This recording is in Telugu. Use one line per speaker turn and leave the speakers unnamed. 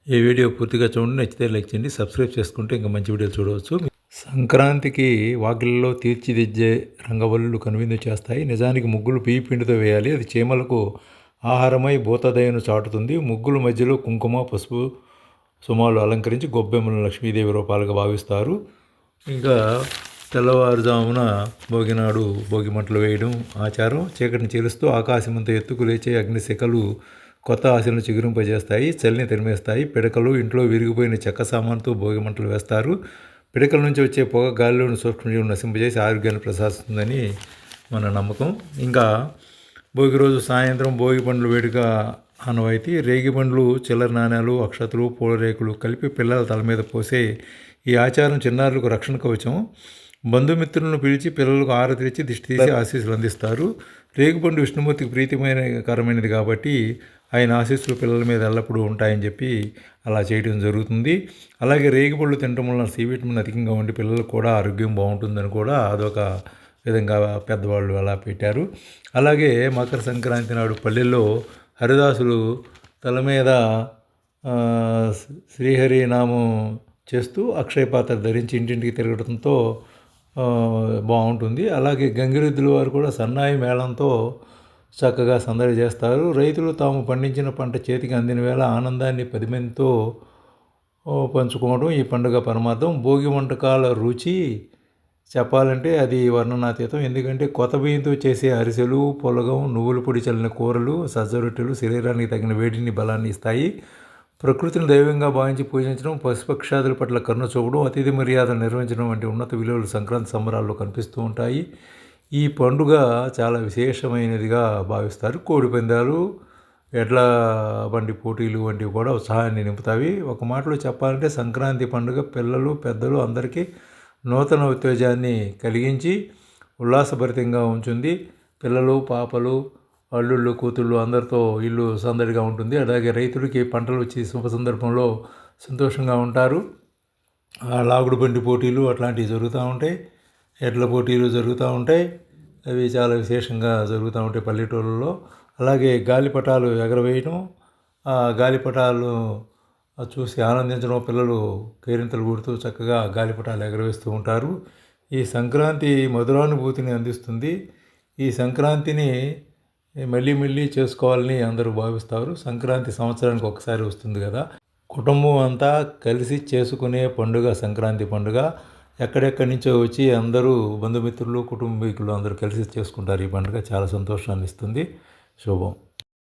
ఈ వీడియో పూర్తిగా చూడండి, నచ్చితే లైక్ చేయండి, సబ్స్క్రైబ్ చేసుకుంటే ఇంకా మంచి వీడియోలు చూడవచ్చు. సంక్రాంతికి వాకిళ్ళలో తీర్చిదిద్దే రంగవల్లులు కనువిందు చేస్తాయి. నిజానికి ముగ్గులు బియ్య పిండితో వేయాలి. అది చీమలకు ఆహారమై భూతదయను చాటుతుంది. ముగ్గుల మధ్యలో కుంకుమ, పసుపు సుమాలు అలంకరించి గొబ్బెమ్మలను లక్ష్మీదేవి రూపాలుగా భావిస్తారు. ఇంకా తెల్లవారుజామున భోగినాడు భోగి మంటలు వేయడం ఆచారం. చీకటిని చీలుస్తూ ఆకాశమంతా ఎత్తుకు లేచే అగ్నిశిఖలు కొత్త ఆశలను చిగురింపజేస్తాయి, చలిని తరిమేస్తాయి. పిడకలు, ఇంట్లో విరిగిపోయిన చెక్క సామాన్తో భోగి మంటలు వేస్తారు. పిడకల నుంచి వచ్చే పొగ గాలిలోని సూక్ష్మజీవులను నశింపజేసి ఆరోగ్యాన్ని ప్రసాదిస్తుందని మన నమ్మకం. ఇంకా భోగి రోజు సాయంత్రం భోగి పండ్లు వేడుక ఆనవాయితీ. రేగి పండ్లు, చిల్లర నాణ్యాలు, అక్షతలు, పూలరేకులు కలిపి పిల్లల తల మీద పోసే ఈ ఆచారం చిన్నారులకు రక్షణ కవచం. బంధుమిత్రులను పిలిచి పిల్లలకు ఆరతి ఇచ్చి దిష్టి తీసి ఆశీస్సులు అందిస్తారు. రేగిపండు విష్ణుమూర్తికి ప్రీతికరమైనది కాబట్టి ఆయన ఆశీస్సులు పిల్లల మీద ఎల్లప్పుడూ ఉంటాయని చెప్పి అలా చేయడం జరుగుతుంది. అలాగే రేగిపళ్ళు తినడం వల్ల సి విటమిన్ అధికంగా ఉండి పిల్లలకు కూడా ఆరోగ్యం బాగుంటుందని కూడా అదొక విధంగా పెద్దవాళ్ళు అలా పెట్టారు. అలాగే మకర సంక్రాంతి నాడు పల్లెల్లో హరిదాసులు తల మీద శ్రీహరి నామం చేస్తూ అక్షయ పాత్ర ధరించి ఇంటింటికి తిరగడంతో బాగుంటుంది. అలాగే గంగిరెద్దుల వారు కూడా సన్నాయి మేళంతో చక్కగా సందడి చేస్తారు. రైతులు తాము పండించిన పంట చేతికి అందిన వేళ ఆనందాన్ని 10 మందితో పంచుకోవడం ఈ పండుగ పరమార్థం. భోగి వంటకాల రుచి చెప్పాలంటే అది వర్ణనాతీతం. ఎందుకంటే కొత్త బియ్యంతో చేసే అరిసెలు, పొలగం, నువ్వుల పొడి చల్లిన కూరలు, సజ్జరొట్టెలు శరీరానికి తగిన వేడిని, బలాన్ని ఇస్తాయి. ప్రకృతిని దైవంగా భావించి పూజించడం, పశుపక్షాదుల పట్ల కరుణ చూపడం, అతిథి మర్యాదలు నిర్వహించడం వంటి ఉన్నత విలువలు సంక్రాంతి సంబరాల్లో కనిపిస్తూ ఉంటాయి. ఈ పండుగ చాలా విశేషమైనదిగా భావిస్తారు. కోడి పందాలు, ఎడ్ల బండి పోటీలు వంటివి కూడా ఉత్సాహాన్ని నింపుతాయి. ఒక మాటలో చెప్పాలంటే సంక్రాంతి పండుగ పిల్లలు, పెద్దలు అందరికీ నూతన ఉత్తేజాన్ని కలిగించి ఉల్లాసభరితంగా ఉంచుంది. పిల్లలు, పాపలు, అల్లుళ్ళు, కూతుళ్ళు అందరితో ఇల్లు సందడిగా ఉంటుంది. అలాగే రైతులకి పంటలు వచ్చి శుభ సందర్భంలో సంతోషంగా ఉంటారు. లాగుడు బండి పోటీలు అట్లాంటివి జరుగుతూ ఉంటాయి. ఎడ్ల పోటీలు జరుగుతూ ఉంటాయి. అవి చాలా విశేషంగా జరుగుతూ ఉంటాయి పల్లెటూళ్ళలో. అలాగే గాలిపటాలు ఎగరవేయడం, ఆ గాలిపటాలు చూసి ఆనందించడం, పిల్లలు కేరింతలు కొడుతూ చక్కగా గాలిపటాలు ఎగరవేస్తూ ఉంటారు. ఈ సంక్రాంతి మధురానుభూతిని అందిస్తుంది. ఈ సంక్రాంతిని మళ్ళీ మళ్ళీ చేసుకోవాలని అందరూ భావిస్తారు. సంక్రాంతి సంవత్సరానికి ఒకసారి వస్తుంది కదా. కుటుంబం అంతా కలిసి చేసుకునే పండుగ సంక్రాంతి పండుగ. ఎక్కడెక్కడి నుంచో వచ్చి అందరూ బంధుమిత్రులు, కుటుంబీకులు అందరూ కలిసి చేసుకుంటారు. ఈ పండుగ చాలా సంతోషాన్ని ఇస్తుంది. శుభం.